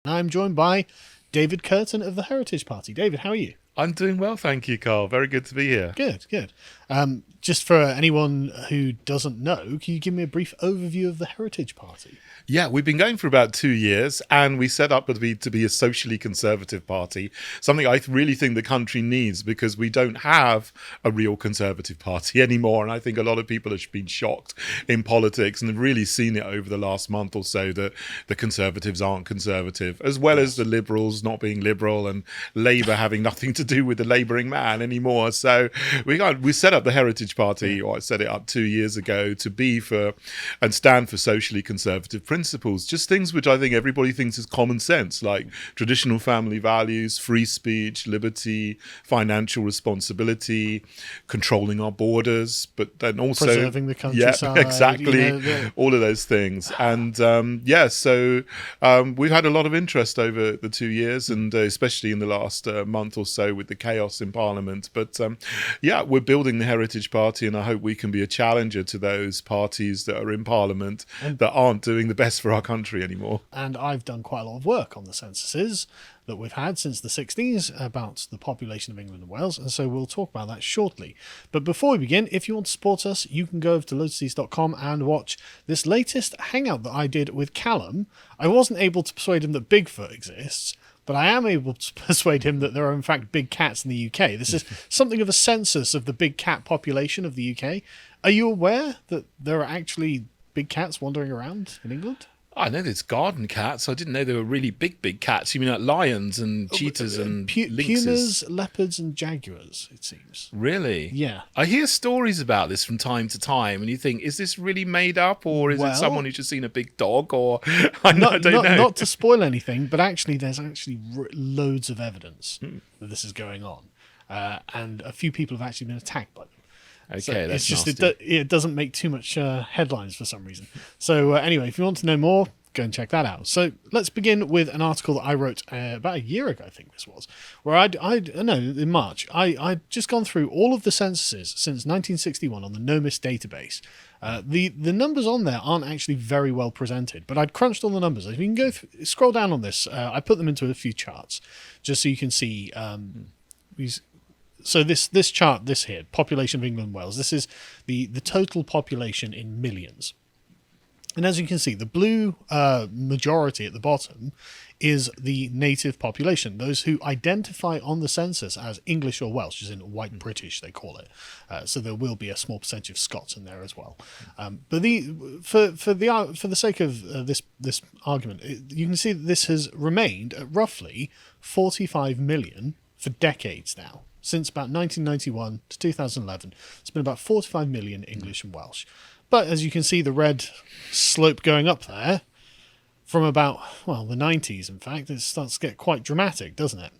I'm joined by David Curtin of the Heritage Party. David, how are you? I'm doing well, thank you, Carl. Very good to be here. Good, good. Just for anyone who doesn't know, can you give me a brief overview of the Heritage Party? Yeah, we've been going for about 2 years, and we set up to be a socially conservative party, something I really think the country needs because we don't have a real conservative party anymore. And I think a lot of people have been shocked in politics and have really seen it over the last month or so that the Conservatives aren't conservative, as well as the Liberals not being liberal and Labour having nothing to do with the labouring man anymore. So we set up the Heritage Party, or I set it up 2 years ago, to be for and stand for socially conservative principles, just things which I think everybody thinks is common sense, like traditional family values, free speech, liberty, financial responsibility, controlling our borders, but then also preserving the countryside. Yeah, exactly, all of those things. And so we've had a lot of interest over the 2 years, and especially in the last month or so with the chaos in Parliament. But we're building the Heritage Party, and I hope we can be a challenger to those parties that are in Parliament that aren't doing the best for our country anymore. And I've done quite a lot of work on the censuses that we've had since the 60s about the population of England and Wales, and so we'll talk about that shortly. But before we begin, if you want to support us, you can go over to lotus.com and watch this latest hangout that I did with Callum. I wasn't able to persuade him that Bigfoot exists, but I am able to persuade him that there are in fact big cats in the UK. This is something of a census of the big cat population of the UK. Are you aware that there are actually big cats wandering around in England? I know there's garden cats. I didn't know there were really big cats. You mean like lions and cheetahs and lynxes? Pumas, leopards and jaguars, it seems. Really? Yeah. I hear stories about this from time to time, and you think, is this really made up, or is it someone who's just seen a big dog? Or I don't know. Not to spoil anything, but actually there's loads of evidence that this is going on. And a few people have actually been attacked by them. Okay, so that's it's just nasty. it doesn't make too much headlines for some reason. So anyway, if you want to know more, go and check that out. So let's begin with an article that I wrote about a year ago, I think this was, where in March, I'd just gone through all of the censuses since 1961 on the NOMIS database. The numbers on there aren't actually very well presented, but I'd crunched all the numbers. If you can go scroll down on this, I put them into a few charts just so you can see these. So this chart, this here, population of England and Wales, this is the total population in millions. And as you can see, the blue majority at the bottom is the native population, those who identify on the census as English or Welsh, as in white British, they call it. So there will be a small percentage of Scots in there as well. But for the sake of this argument, you can see that this has remained at roughly 45 million for decades now. Since about 1991 to 2011, it's been about 45 million English and Welsh. But as you can see, the red slope going up there from about, the 90s, in fact, it starts to get quite dramatic, doesn't it?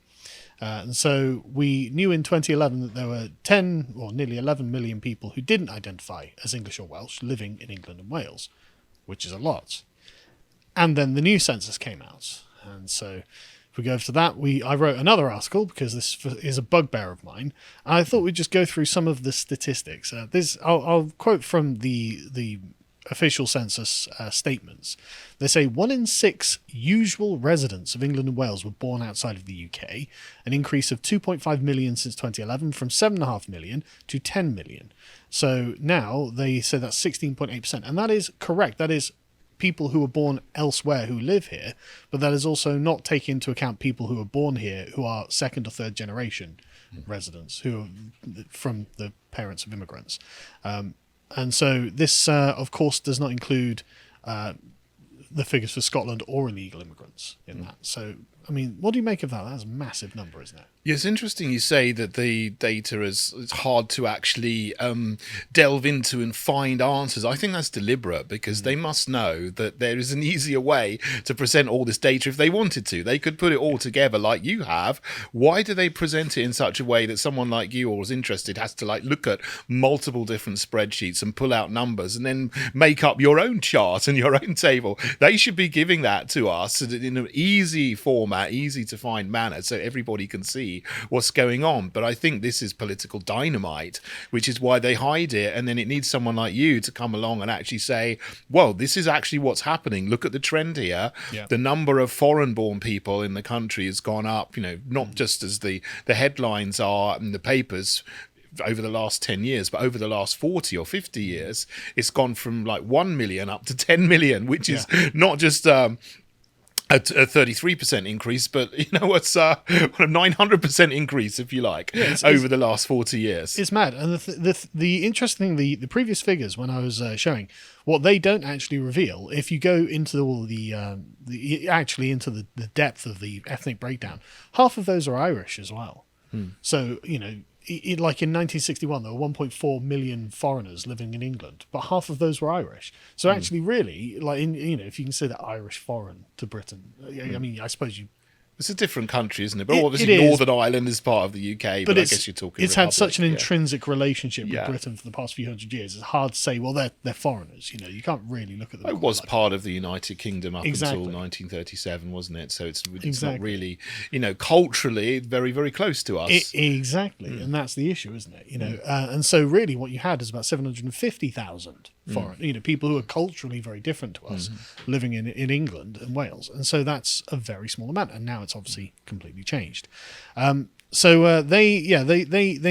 And so we knew in 2011 that there were 10 or nearly 11 million people who didn't identify as English or Welsh living in England and Wales, which is a lot. And then the new census came out. And so if we go over to that, I wrote another article because this is a bugbear of mine. And I thought we'd just go through some of the statistics. I'll quote from the official census statements. They say 1 in 6 usual residents of England and Wales were born outside of the UK, an increase of 2.5 million since 2011, from 7.5 million to 10 million. So now they say that's 16.8%. And that is correct. That is people who are born elsewhere who live here, but that is also not taking into account people who are born here who are second or third generation residents who are from the parents of immigrants. And so this, of course, does not include the figures for Scotland or illegal immigrants in that. So, I mean, what do you make of that? That's a massive number, isn't it? Yeah, it's interesting you say that the data it's hard to actually delve into and find answers. I think that's deliberate because they must know that there is an easier way to present all this data if they wanted to. They could put it all together like you have. Why do they present it in such a way that someone like you or is interested has to look at multiple different spreadsheets and pull out numbers and then make up your own chart and your own table? They should be giving that to us in in an easy format, easy to find manner, so everybody can see what's going on. But I think this is political dynamite, which is why they hide it. And then it needs someone like you to come along and actually say, well, this is actually what's happening. Look at the trend here. Yeah. The number of foreign-born people in the country has gone up, not just as the headlines are in the papers over the last 10 years, but over the last 40 or 50 years, it's gone from like 1 million up to 10 million, which is not just a 33% increase, but it's a 900% increase, if you like, over the last 40 years. It's mad. And the interesting thing, the previous figures when I was showing, what they don't actually reveal, if you go into all into the depth of the ethnic breakdown, half of those are Irish as well. So, like in 1961, there were 1.4 million foreigners living in England, but half of those were Irish. So actually, really, like if you consider Irish foreign to Britain, I mean, I suppose it's a different country, isn't it? But obviously, Northern Ireland is part of the UK. But I guess you're talking. It's had such an intrinsic relationship with Britain for the past few hundred years. It's hard to say. Well, they're foreigners. You can't really look at them. It was part of the United Kingdom up until 1937, wasn't it? So it's not really, culturally very, very close to us. Exactly, and that's the issue, isn't it? And so really, what you had is about 750,000 foreign, people who are culturally very different to us, living in England and Wales, and so that's a very small amount. And now it's obviously completely changed. So they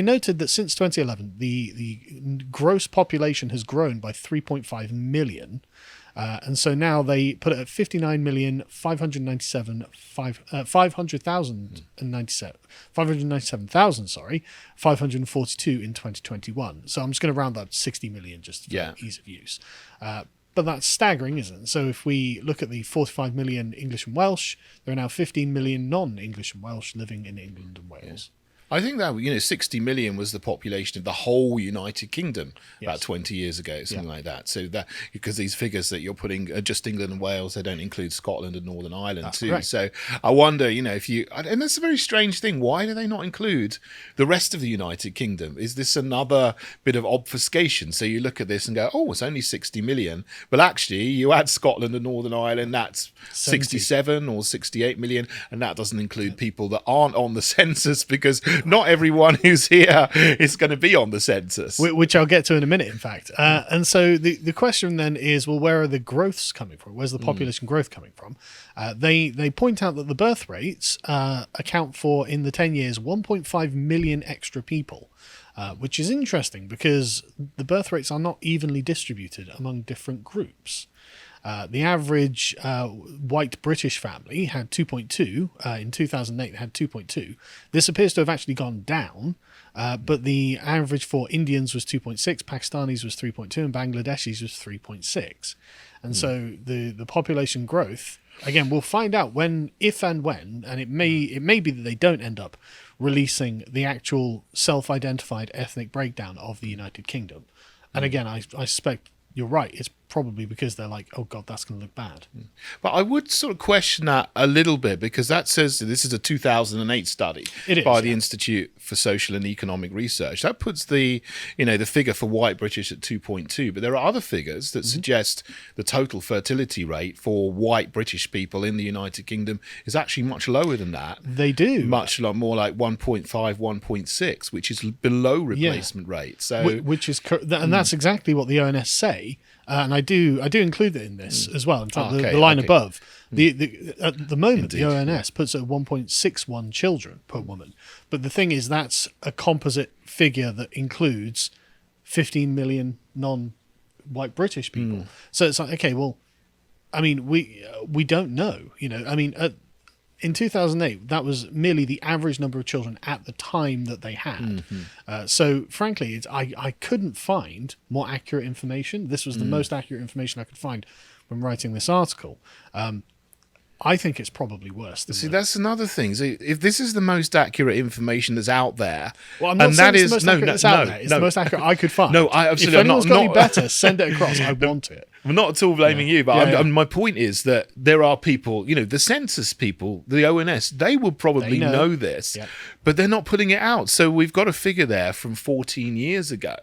noted that since 2011, the gross population has grown by 3.5 million. And so now they put it at 542 in 2021. So I'm just going to round that to 60 million just for ease of use. But that's staggering, isn't it? So if we look at the 45 million English and Welsh, there are now 15 million non-English and Welsh living in England and Wales. I think that 60 million was the population of the whole United Kingdom about 20 years ago, something like that. So that because these figures that you're putting are just England and Wales, they don't include Scotland and Northern Ireland That's too. correct. So I wonder, if you, and that's a very strange thing. Why do they not include the rest of the United Kingdom? Is this another bit of obfuscation? So you look at this and go, oh, it's only 60 million, but actually you add Scotland and Northern Ireland, that's 67 or 68 million, and that doesn't include people that aren't on the census because not everyone who's here is going to be on the census. Which I'll get to in a minute, in fact. And so the question then is, well, where are the growths coming from? Where's the population growth coming from? They point out that the birth rates account for, in the 10 years, 1.5 million extra people, which is interesting because the birth rates are not evenly distributed among different groups. The average white British family had 2.2. In 2008, they had 2.2. This appears to have actually gone down, but the average for Indians was 2.6, Pakistanis was 3.2, and Bangladeshis was 3.6. And so the population growth, again, we'll find out if and when, and it may be that they don't end up releasing the actual self-identified ethnic breakdown of the United Kingdom. And again, I suspect you're right. It's probably because they're like, oh God, that's going to look bad. But I would sort of question that a little bit because that says this is a 2008 study by the Institute for Social and Economic Research. That puts the figure for white British at 2.2. But there are other figures that suggest the total fertility rate for white British people in the United Kingdom is actually much lower than that. They do. Much more like 1.5, 1.6, which is below replacement rate. So, which is, and that's exactly what the ONS say. And I do include it in this as well. In fact, the line above, at the moment, the ONS puts it at 1.61 children per woman. But the thing is, that's a composite figure that includes 15 million non-white British people. So it's like, okay, well, I mean, we don't know. I mean, in 2008, that was merely the average number of children at the time that they had. So, frankly, I couldn't find more accurate information. This was the most accurate information I could find when writing this article. I think it's probably worse than See, that's another thing. So if this is the most accurate information that's out there, well, I'm not saying it's the most accurate that's out there. It's the most accurate I could find. No, I absolutely If anyone's got any better, send it across. I want it. I'm not at all blaming you, but Yeah. my point is that there are people, the census people, the ONS, they will probably know this, but they're not putting it out. So we've got a figure there from 14 years ago.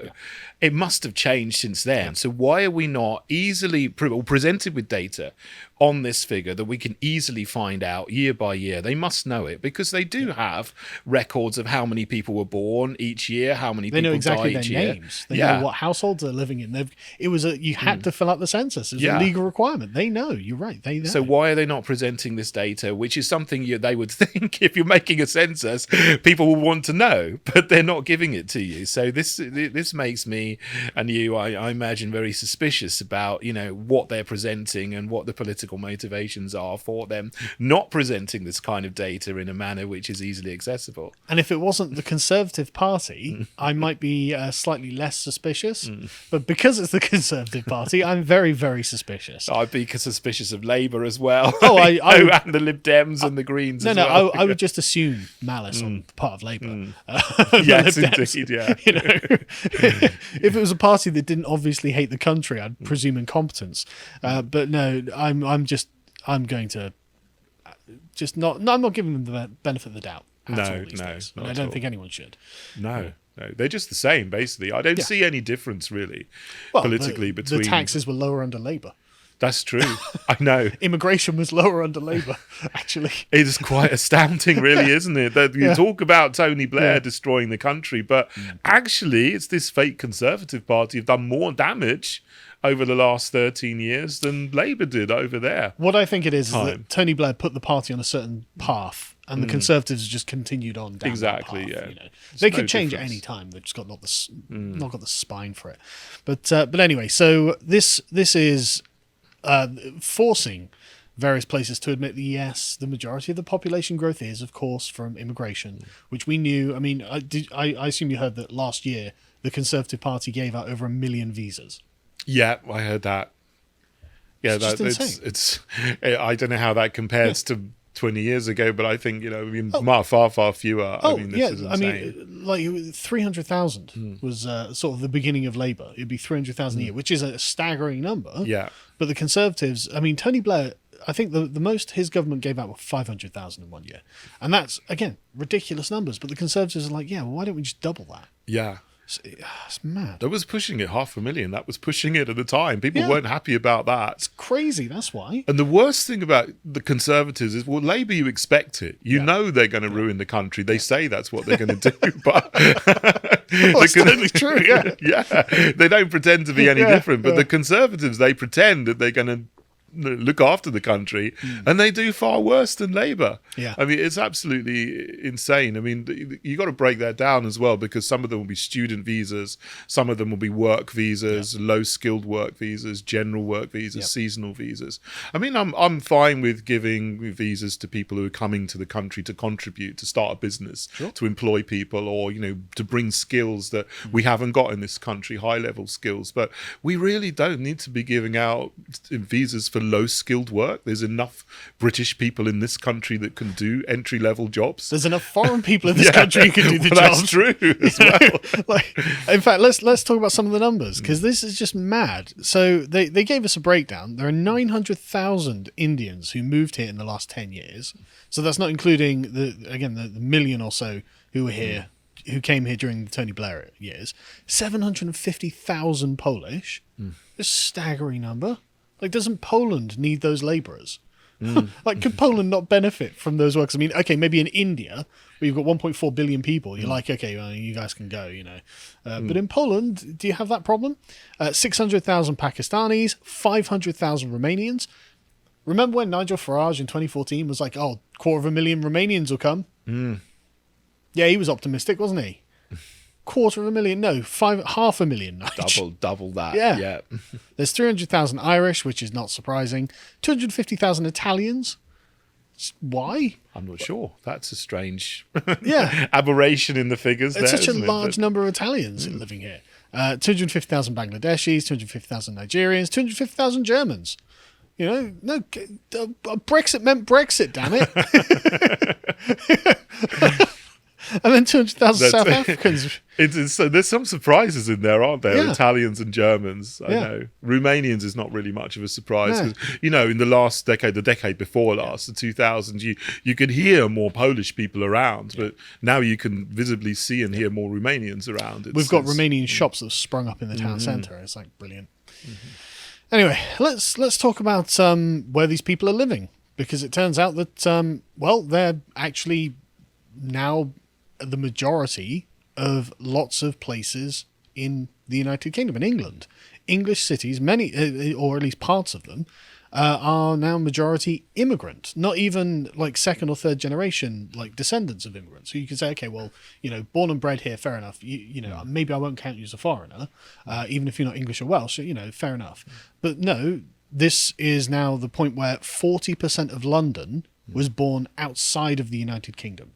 It must have changed since then. So why are we not easily presented with data on this figure that we can easily find out year by year? They must know it because they do have records of how many people were born each year, how many They people know exactly die each their year. names. They know what households they're living in. You had to fill out the census. It was a legal requirement. They know. You're right. They know. So why are they not presenting this data, which is something they would think if you're making a census, people will want to know, but they're not giving it to you. So this makes me and you, I imagine, very suspicious about, what they're presenting and what the political motivations are for them not presenting this kind of data in a manner which is easily accessible. And if it wasn't the Conservative Party, I might be slightly less suspicious. But because it's the Conservative Party, I'm very, very suspicious. I'd be suspicious of Labour as well. Oh, and the Lib Dems and the Greens as well. I would just assume malice on the part of Labour. Yes, indeed, yeah. If it was a party that didn't obviously hate the country, I'd presume incompetence. But no, I'm going to just not. No, I'm not giving them the benefit of the doubt. No, I don't think anyone should. No, they're just the same. Basically, I don't see any difference really politically between the taxes were lower under Labour. That's true. I know. Immigration was lower under Labour, actually. It is quite astounding, really, isn't it? That you talk about Tony Blair destroying the country, but actually it's this fake Conservative Party have done more damage over the last 13 years than Labour did over there. What I think it is that Tony Blair put the party on a certain path, and the Conservatives just continued on down that path. They could change at any time. They've just got not got the spine for it. But anyway, so this is forcing various places to admit that yes, the majority of the population growth is, of course, from immigration, which we knew. I mean, I assume you heard that last year the Conservative Party gave out over 1 million visas. Yeah, I heard that. Yeah, it's I don't know how that compares to 20 years ago, but I think far fewer. This is insane. Like 300,000 was sort of the beginning of Labour. It'd be 300,000 a year, which is a staggering number. Yeah, but the Conservatives, Tony Blair, I think the most his government gave out were 500,000 in 1 year, and that's again ridiculous numbers. But the Conservatives are like, yeah, well, why don't we just double that? Yeah. It's mad. That was pushing it 500,000. That was pushing it at the time. People weren't happy about that. It's crazy, that's why. And the worst thing about the Conservatives is, well, Labour, you expect it. You know they're going to ruin the country. They say that's what they're going to do. But it's totally true, yeah. They don't pretend to be any different. But the Conservatives, they pretend that they're going to look after the country, and they do far worse than Labour. Yeah. It's absolutely insane. You got to break that down as well, because some of them will be student visas, some of them will be work visas, low-skilled work visas, general work visas, seasonal visas. I'm fine with giving visas to people who are coming to the country to contribute, to start a business, to employ people, or to bring skills that we haven't got in this country, high-level skills. But we really don't need to be giving out visas for low-skilled work. There's enough British people in this country that can do entry-level jobs. There's enough foreign people in this country who can do the jobs. That's true as well. In fact, let's talk about some of the numbers, because this is just mad. So they gave us a breakdown. There are 900,000 Indians who moved here in the last 10 years. So that's not including the million or so who were here, who came here during the Tony Blair years. 750,000 Polish. It's a staggering number. Doesn't Poland need those labourers? Could Poland not benefit from those workers? Maybe in India, where you've got 1.4 billion people, you're like, okay, well, you guys can go, But in Poland, do you have that problem? 600,000 Pakistanis, 500,000 Romanians. Remember when Nigel Farage in 2014 was like, 250,000 Romanians will come? Yeah, he was optimistic, wasn't he? 250,000, no, 500,000. Double that. Yeah. There's 300,000 Irish, which is not surprising. 250,000 Italians. Why? I'm not sure. That's a strange aberration in the figures. It's such a large number of Italians living here. 250,000 Bangladeshis, 250,000 Nigerians, 250,000 Germans. Brexit meant Brexit, damn it. And then 200,000 South That's- Africans. So there's some surprises in there, aren't there? Yeah. Italians and Germans. I Yeah. know. Romanians is not really much of a surprise No. because in the last decade, the decade before last, the 2000s, you could hear more Polish people around, but now you can visibly see and hear more Romanians around. We've got Romanian shops that have sprung up in the town centre. It's like brilliant. Anyway, let's talk about where these people are living, because it turns out that they're actually now the majority of lots of places in the United Kingdom, in England. English cities, many, or at least parts of them, are now majority immigrant, not even like second or third generation, like descendants of immigrants. So you can say, okay, well, born and bred here, fair enough. Maybe I won't count you as a foreigner, even if you're not English or Welsh, fair enough. But no, this is now the point where 40% of London was born outside of the United Kingdom.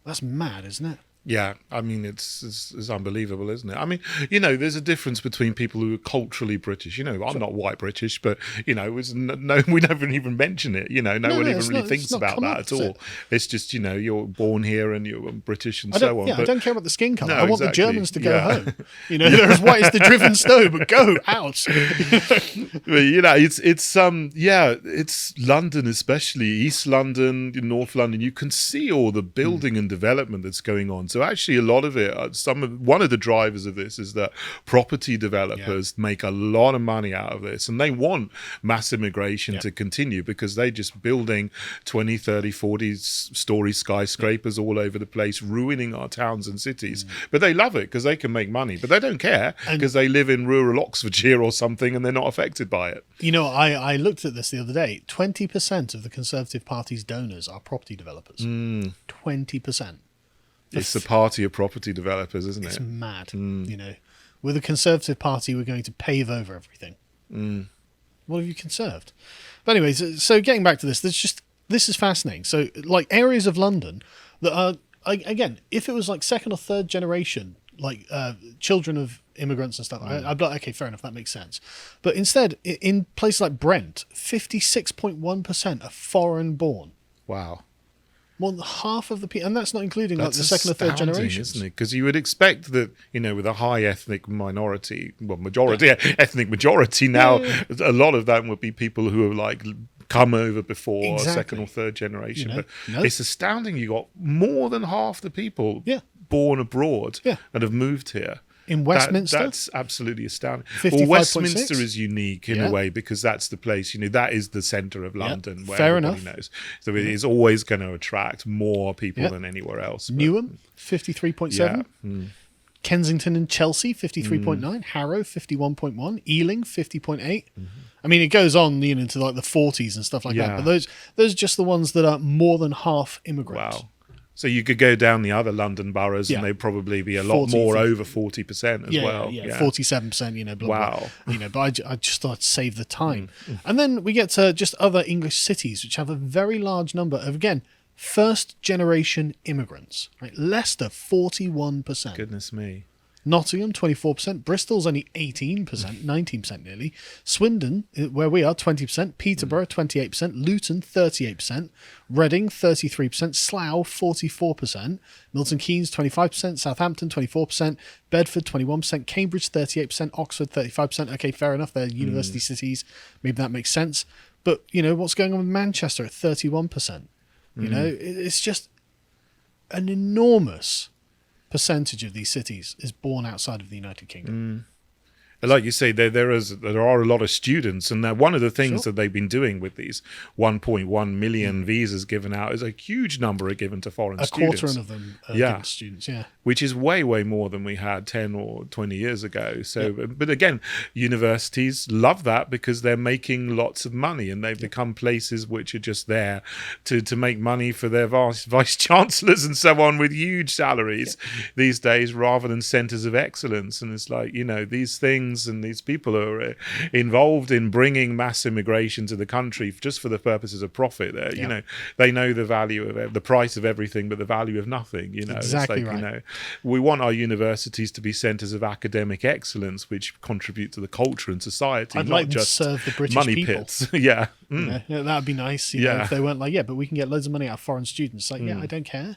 That's mad, isn't it? Yeah, I mean, it's unbelievable, isn't it? I mean, there's a difference between people who are culturally British. I'm not white British, but, we never even mention it. No one even really thinks about that at all. It's just, you're born here and you're British and so on. Yeah, I don't care about the skin colour. No, I want exactly. the Germans to go home. They're as white as the driven snow, but go out. It's London, especially East London, North London. You can see all the building and development that's going on. So actually, a lot of it, one of the drivers of this is that property developers make a lot of money out of this, and they want mass immigration to continue because they're just building 20, 30, 40-story skyscrapers all over the place, ruining our towns and cities. But they love it because they can make money, but they don't care because they live in rural Oxfordshire or something and they're not affected by it. I looked at this the other day. 20% of the Conservative Party's donors are property developers. 20%. It's the party of property developers, isn't It's it? mad. With the Conservative Party, we're going to pave over everything. What have you conserved? But anyways, so getting back to this, this is fascinating. So, like, areas of London that are, again, if it was like second or third generation, like children of immigrants and stuff, I'd be like, okay, fair enough, that makes sense. But instead, in places like Brent, 56.1% are foreign born. Wow. More than half of the people, and that's not including like That's the second or third astounding, generations, isn't it? Because you would expect that, with a high ethnic ethnic majority now, a lot of that would be people who have like come over before second or third generation. But it's astounding. You got more than half the people born abroad and have moved here. In Westminster? That's absolutely astounding. 55.6? Well, Westminster is unique in a way because that's the place, that is the centre of London where fair everybody enough. knows. So it is always going to attract more people than anywhere else. But, Newham, 53.7. Kensington and Chelsea, 53.9. Harrow, 51.1. Ealing, 50.8. I mean, it goes on into like the 40s and stuff like that. But those are just the ones that are more than half immigrants. Wow. So you could go down the other London boroughs and they'd probably be a lot 40, more 50. over 40% as well. Yeah, 47%, blah, Wow. blah. But I just thought I'd save the time. And then we get to just other English cities, which have a very large number of, again, first-generation immigrants. Right? Leicester, 41%. Goodness me. Nottingham, 24%. Bristol's only 18%, 19% nearly. Swindon, where we are, 20%. Peterborough, 28%. Luton, 38%. Reading, 33%. Slough, 44%. Milton Keynes, 25%. Southampton, 24%. Bedford, 21%. Cambridge, 38%. Oxford, 35%. Okay, fair enough. They're university cities. Maybe that makes sense. But, what's going on with Manchester at 31%? It's just an enormous percentage of these cities is born outside of the United Kingdom. Like you say, there are a lot of students, and one of the things that they've been doing with these 1.1 million visas given out is a huge number are given to foreign students. A quarter of them are given students, which is way more than we had 10 or 20 years ago. So, but again, universities love that because they're making lots of money, and they've become places which are just there to make money for their vice chancellors and so on with huge salaries these days, rather than centres of excellence. And it's like, these things and these people are involved in bringing mass immigration to the country just for the purposes of profit. They know the value of the price of everything, but the value of nothing. Exactly it's like, right. We want our universities to be centres of academic excellence, which contribute to the culture and society, I'd not like them to just serve the British money people. pits. Yeah. Yeah, that'd be nice. You know, if they weren't like, yeah, but we can get loads of money out of foreign students. Like, yeah, I don't care.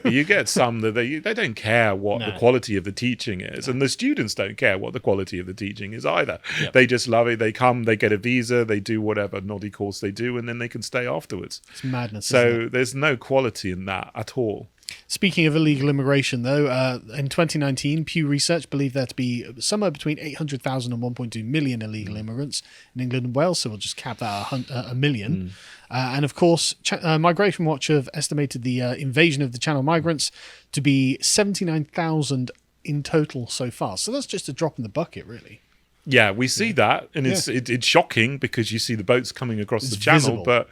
You get some that they don't care what the quality of the teaching is, and the students don't care what the quality of the teaching is either. Yep. They just love it. They come, they get a visa, they do whatever naughty course they do, and then they can stay afterwards. It's madness. So there's no quality in that at all. Speaking of illegal immigration, though, in 2019, Pew Research believed there to be somewhere between 800,000 and 1.2 million illegal immigrants in England and Wales, so we'll just cap that at a million. And of course, Migration Watch have estimated the invasion of the Channel migrants to be 79,000 in total so far. So that's just a drop in the bucket, really. Yeah, we see that, and it's shocking because you see the boats coming across the channel, visible. But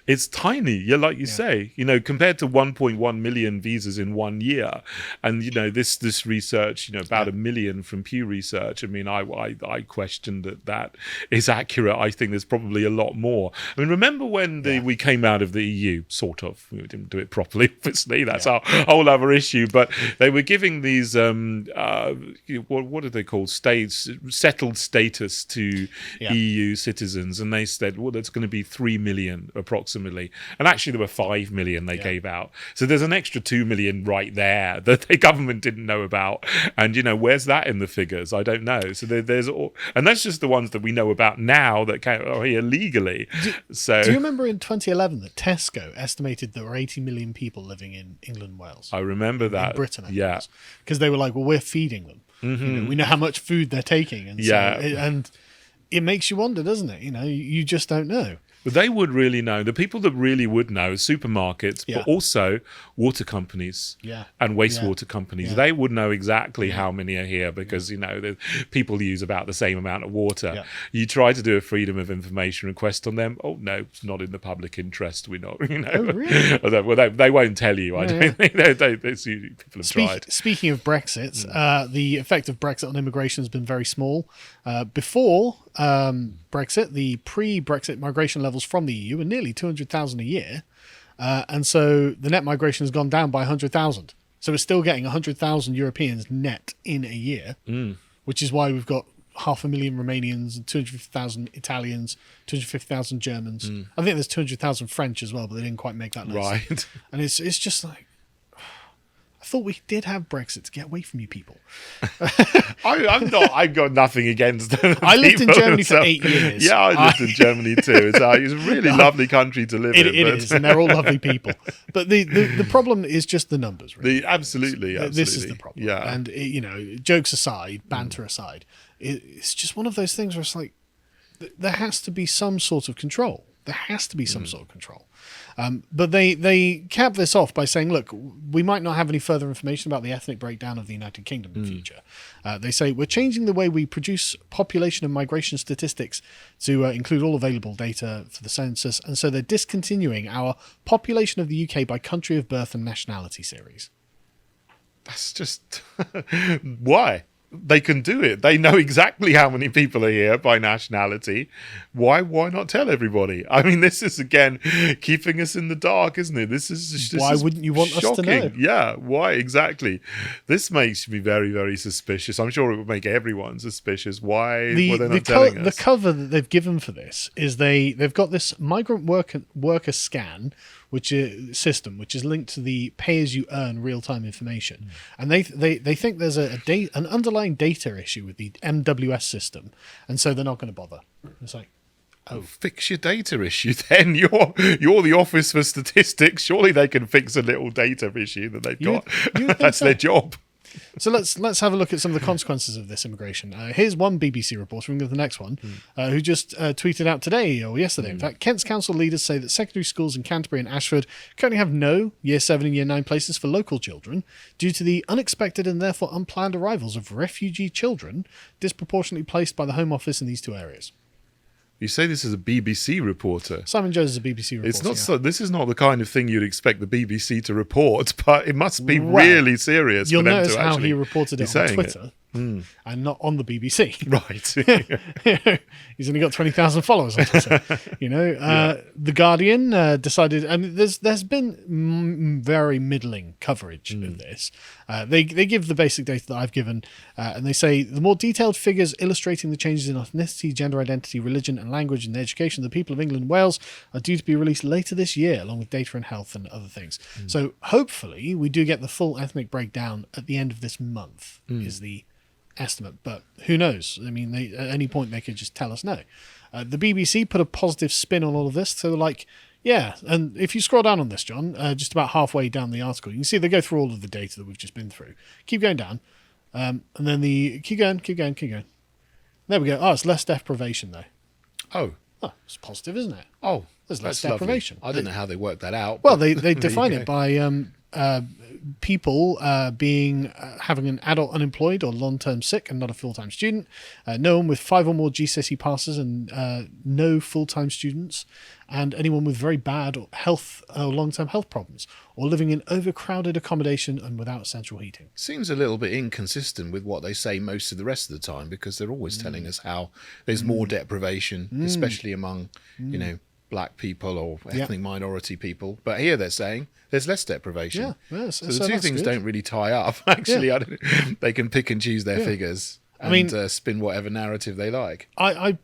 it's tiny. Yeah, like you say, you know, compared to 1.1 million visas in 1 year, and you know this research, you know, about 1 million from Pew Research. I mean, I question that is accurate. I think there's probably a lot more. I mean, remember when we came out of the EU? Sort of, we didn't do it properly. Obviously, that's our whole other issue. But they were giving these what are they called? Settled status to EU citizens, and they said, well, that's going to be 3 million approximately, and actually there were 5 million they gave out. So there's an extra 2 million right there that the government didn't know about, and you know, where's that in the figures? I don't know. So there's all, and that's just the ones that we know about now that are here legally. Do you remember in 2011 that Tesco estimated there were 80 million people living in England and Wales? I remember that. In Britain, because they were like, well, we're feeding them. You know, we know how much food they're taking, and and it makes you wonder, doesn't it? You know, you just don't know. But they would really know. The people that really would know, supermarkets, but also water companies and wastewater companies. Yeah. They would know exactly how many are here because, you know, people use about the same amount of water. Yeah. You try to do a freedom of information request on them. Oh, no, it's not in the public interest. We're not, you know. Oh, really? Well, they won't tell you. I don't think people have tried. Speaking of Brexit, the effect of Brexit on immigration has been very small. Before Brexit, the pre-Brexit migration levels from the EU were nearly 200,000 a year. And so the net migration has gone down by 100,000. So we're still getting 100,000 Europeans net in a year, which is why we've got 500,000 Romanians, 250,000 Italians, 250,000 Germans. I think there's 200,000 French as well, but they didn't quite make that list. Right. And it's just like, I thought we did have Brexit to get away from you people. I've got nothing against them. I lived in Germany for 8 years. Yeah, I lived in Germany too. It's a really lovely country to live in. It is, and they're all lovely people. But the problem is just the numbers, really. Absolutely. This is the problem. Yeah. And, you know, jokes aside, banter aside, it's just one of those things where it's like, there has to be some sort of control. There has to be some sort of control. But they cap this off by saying, look, we might not have any further information about the ethnic breakdown of the United Kingdom in the future. They say, we're changing the way we produce population and migration statistics to include all available data for the census. And so they're discontinuing our population of the UK by country of birth and nationality series. That's just... Why? They can do it. They know exactly how many people are here by nationality. Why not tell everybody? I mean, this is, again, keeping us in the dark, isn't it? This why wouldn't you want shocking. Us to know? Yeah, why exactly? This makes me very, very suspicious. I'm sure it would make everyone suspicious. Why were they not telling us? The cover that they've given for this is they've got this migrant worker scan, which is linked to the pay-as-you-earn real-time information, and they think there's an underlying data issue with the MWS system, and so they're not going to bother. It's like, fix your data issue then. You're the Office for Statistics. Surely they can fix a little data issue that they've got. That's their job. So let's have a look at some of the consequences of this immigration. Here's one BBC reporter, we can go to the next one, who just tweeted out today or yesterday. In fact, Kent's council leaders say that secondary schools in Canterbury and Ashford currently have no Year 7 and Year 9 places for local children due to the unexpected and therefore unplanned arrivals of refugee children disproportionately placed by the Home Office in these two areas. You say this is a BBC reporter. Simon Jones is a BBC reporter. It's not. So, this is not the kind of thing you'd expect the BBC to report, but it must be really serious. You'll for them notice to how actually he reported it on Twitter. and not on the BBC. Right. He's only got 20,000 followers on Twitter. The Guardian decided. I mean, there's been very middling coverage of this. They give the basic data that I've given, and they say the more detailed figures illustrating the changes in ethnicity, gender identity, religion, and language in the education of the people of England and Wales are due to be released later this year, along with data in health and other things. So hopefully we do get the full ethnic breakdown at the end of this month. Is the estimate, but who knows? I mean, at any point they could just tell us no. The BBC put a positive spin on all of this, so like, yeah, and if you scroll down on this, John, just about halfway down the article, you can see they go through all of the data that we've just been through. Keep going down, and then keep going. There we go. Oh, it's less deprivation though. Oh, it's positive, isn't it? Oh, there's less that's deprivation. Lovely. I don't know how they work that out. Well, they define it by people being having an adult unemployed or long-term sick and not a full-time student, no one with 5 or more GCSE passes and no full-time students, and anyone with very bad health or long-term health problems, or living in overcrowded accommodation and without central heating. Seems a little bit inconsistent with what they say most of the rest of the time, because they're always telling us how there's more deprivation, especially among, black people or ethnic minority people. But here they're saying there's less deprivation. Yeah, so the two things don't really tie up. Actually, they can pick and choose their figures and spin whatever narrative they like. I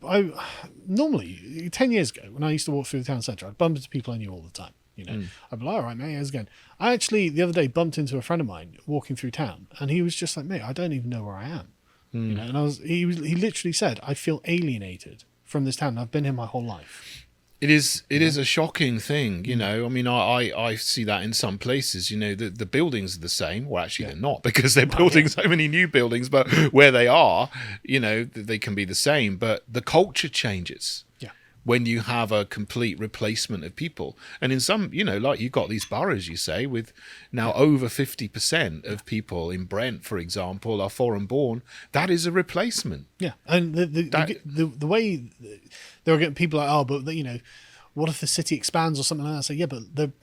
normally, 10 years ago, when I used to walk through the town centre, I'd bump into people I knew all the time. I'd be like, all right, mate, how's it going? I actually, the other day, bumped into a friend of mine walking through town, and he was just like, mate, I don't even know where I am. And he literally said, I feel alienated from this town. I've been here my whole life. It is a shocking thing, I mean, I see that in some places, the buildings are the same. Well, actually, they're not, because they're building so many new buildings, but where they are, they can be the same. But the culture changes when you have a complete replacement of people. And in some, like you've got these boroughs, you say, with now over 50% of people in Brent, for example, are foreign born. That is a replacement. Yeah. And the way there are people like, oh, but what if the city expands or something like that? So yeah, but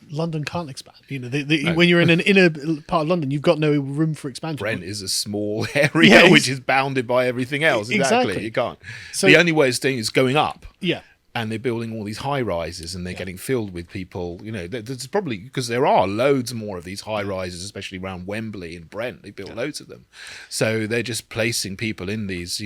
London can't expand. When you're in an inner part of London, you've got no room for expansion. Brent is a small area which is bounded by everything else. Exactly. You can't. So, the only way it's doing is going up. Yeah. And they're building all these high rises, and they're getting filled with people. There's probably, because there are loads more of these high rises, especially around Wembley and Brent. They built loads of them, so they're just placing people in these,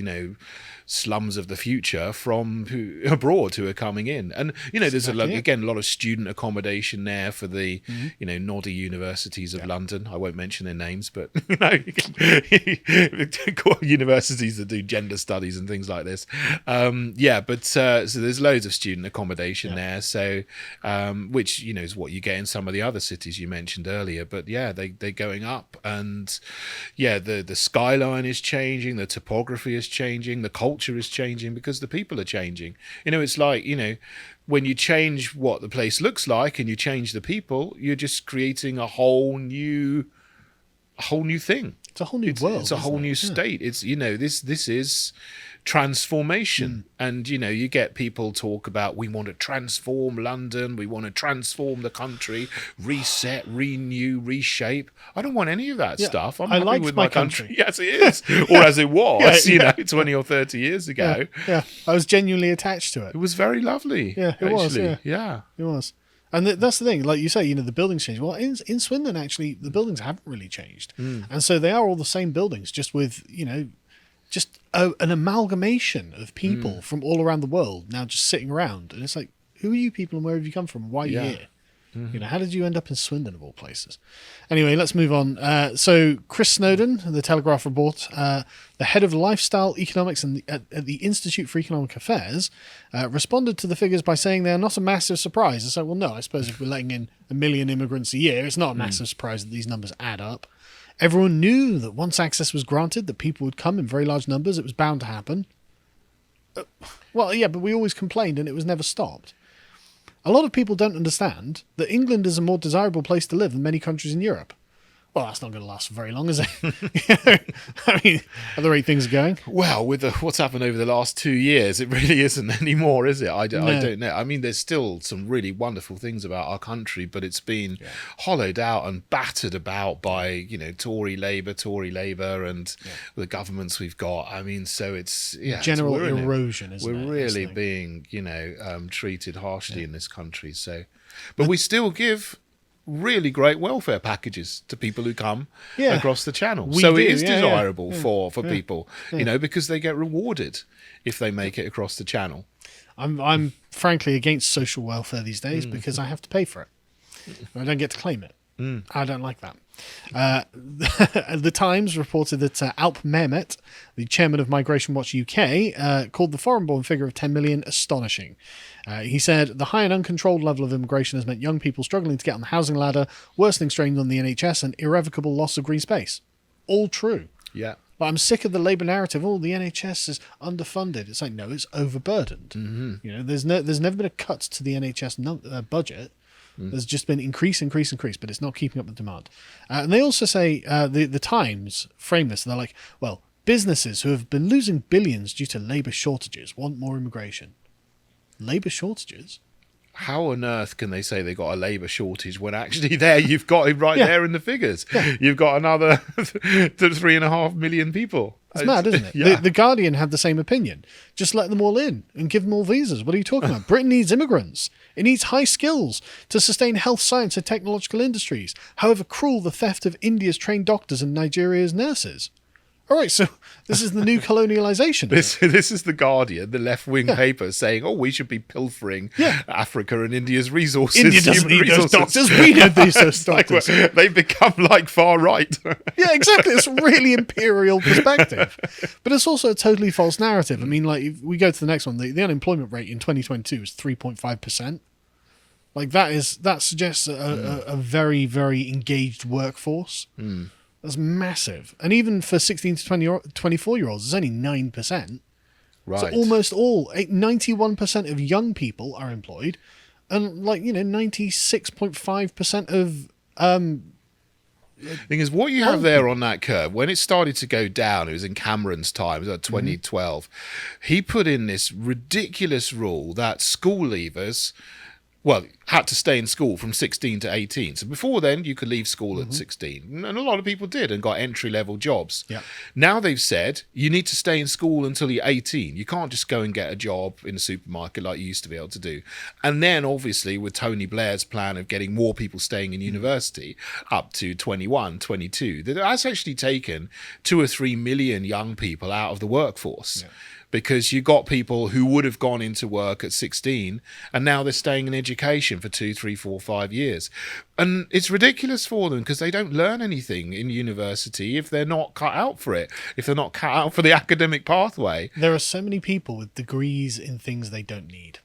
slums of the future from abroad who are coming in. And there's a lot of student accommodation there for the noddy universities of London. I won't mention their names, but universities that do gender studies and things like this. So there's loads of student accommodation there, so which is what you get in some of the other cities you mentioned earlier. But they're going up, and the skyline is changing, the topography is changing, the culture is changing, because the people are changing. It's like, when you change what the place looks like and you change the people, you're just creating a whole new thing. It's a whole new world. It's a whole new state. It's this is transformation. And you get people talk about, we want to transform London, we want to transform the country, reset, renew, reshape. I don't want any of that stuff. I'm happy with my country. Yes, it is. Or as it was 20 or 30 years ago. Yeah. I was genuinely attached to it. It was very lovely. Yeah, it was. Yeah, it was. And that's the thing, like you say, the buildings change. Well, in Swindon, actually, the buildings haven't really changed. And so they are all the same buildings, just with, just an amalgamation of people from all around the world now just sitting around. And it's like, who are you people and where have you come from? Why are you here? How did you end up in Swindon, of all places? Anyway, let's move on. So Chris Snowdon, the Telegraph report, the head of lifestyle economics at the Institute for Economic Affairs, responded to the figures by saying they are not a massive surprise. And so, well, no, I suppose if we're letting in 1 million immigrants a year, it's not a massive surprise that these numbers add up. Everyone knew that once access was granted, that people would come in very large numbers. It was bound to happen. Well, yeah, but we always complained and it was never stopped. A lot of people don't understand that England is a more desirable place to live than many countries in Europe. Well, that's not going to last for very long, is it? I mean, at the rate things are going. Well, with what's happened over the last 2 years, it really isn't anymore, is it? I don't know. I mean, there's still some really wonderful things about our country, but it's been hollowed out and battered about by, Tory Labour, and the governments we've got. I mean, so it's general erosion, isn't it? We're really being, treated harshly in this country. So, but we still give really great welfare packages to people who come across the channel. It is desirable for people, because they get rewarded if they make it across the channel. I'm frankly against social welfare these days because I have to pay for it. I don't get to claim it. I don't like that. The Times reported that Alp Mehmet, the chairman of Migration Watch UK, called the foreign-born figure of 10 million astonishing. He said, the high and uncontrolled level of immigration has meant young people struggling to get on the housing ladder, worsening strains on the NHS and irrevocable loss of green space. All true. Yeah. But I'm sick of the Labour narrative. Oh, the NHS is underfunded. It's like, no, it's overburdened. Mm-hmm. There's never been a cut to the NHS budget. There's just been increase, but it's not keeping up with demand. And they also say, the Times frame this, they're like, well, businesses who have been losing billions due to labour shortages want more immigration. Labour shortages? How on earth can they say they got a labour shortage when actually there you've got it right there in the figures? Yeah. You've got another 3.5 million people. It's mad, isn't it? Yeah. The Guardian had the same opinion. Just let them all in and give them all visas. What are you talking about? Britain needs immigrants. It needs high skills to sustain health, science and technological industries. However cruel the theft of India's trained doctors and Nigeria's nurses. All right, so this is the new colonialisation. This is the Guardian, the left-wing paper, saying, "Oh, we should be pilfering Africa and India's resources." India doesn't need those doctors. We need those doctors. They've become like far right. Yeah, exactly. It's a really imperial perspective, but it's also a totally false narrative. I mean, like if we go to the next one, the unemployment rate in 2022 is 3.5%. Like that suggests a very, very engaged workforce. That's massive. And even for 16 to 24-year-olds, it's only 9%. Right. So almost 91% of young people are employed. And 96.5% of... thing is, what you have there on that curve, when it started to go down, it was in Cameron's time, it was like 2012, he put in this ridiculous rule that school leavers... had to stay in school from 16 to 18. So before then, you could leave school at 16. And a lot of people did and got entry-level jobs. Yeah. Now they've said, you need to stay in school until you're 18. You can't just go and get a job in a supermarket like you used to be able to do. And then, obviously, with Tony Blair's plan of getting more people staying in university up to 21, 22, that's actually taken 2 or 3 million young people out of the workforce. Yeah. Because you got people who would have gone into work at 16 and now they're staying in education for 2, 3, 4, 5 years. And it's ridiculous for them because they don't learn anything in university if they're not cut out for it, if they're not cut out for the academic pathway. There are so many people with degrees in things they don't need.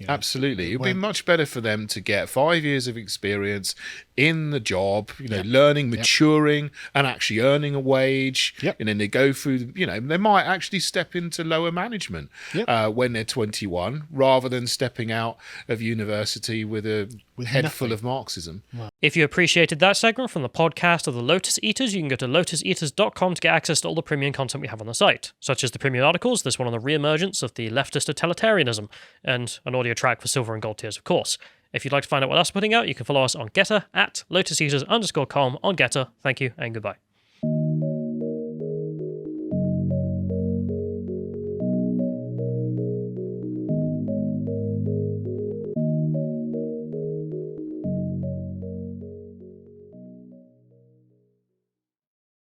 Absolutely. It would be much better for them to get 5 years of experience in the job, learning, maturing, and actually earning a wage. And then they go through, they might actually step into lower management when they're 21, rather than stepping out of university with a head full of Marxism. Wow. If you appreciated that segment from the podcast of the Lotus Eaters, you can go to lotuseaters.com to get access to all the premium content we have on the site, such as the premium articles, this one on the re-emergence of the leftist totalitarianism, and an audio track for silver and gold tiers, of course. If you'd like to find out what else we're putting out, you can follow us on Getter at lotuseaters_com on Getter. Thank you and goodbye.